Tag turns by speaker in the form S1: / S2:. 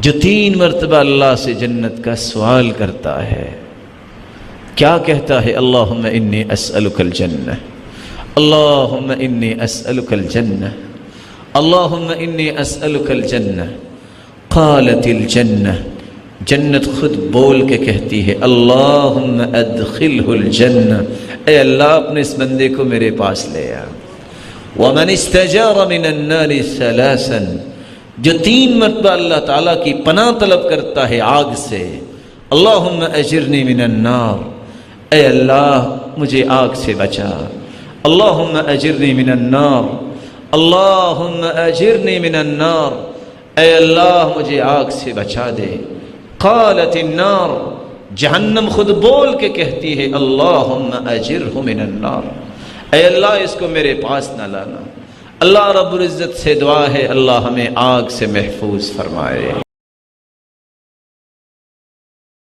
S1: جو 3 مرتبہ اللہ سے جنت کا سوال کرتا ہے، کیا کہتا ہے؟ اللہم انی اسألک الجنہ، اللہم انی اسألک الجنہ، اللہم انی اسألک الجنہ۔ قالت الجنہ، جنت خود بول کے کہتی ہے اللہم ادخلہ الجنہ، اے اللہ اپنے اس بندے کو میرے پاس لے آ۔ ومن استجار من النار ثلاثا، جو 3 مرتبہ اللہ تعالیٰ کی پناہ طلب کرتا ہے آگ سے، اللہم اجرنی من النار، اے اللہ مجھے آگ سے بچا، اللہم اجرنی من النار، اللہم اجرنی من النار، اے اللہ مجھے آگ سے بچا دے۔ قالت النار، جہنم خود بول کے کہتی ہے اللہم اجرہ من النار، اے اللہ اس کو میرے پاس نہ لانا۔ اللہ رب العزت سے دعا ہے اللہ ہمیں آگ سے محفوظ فرمائے۔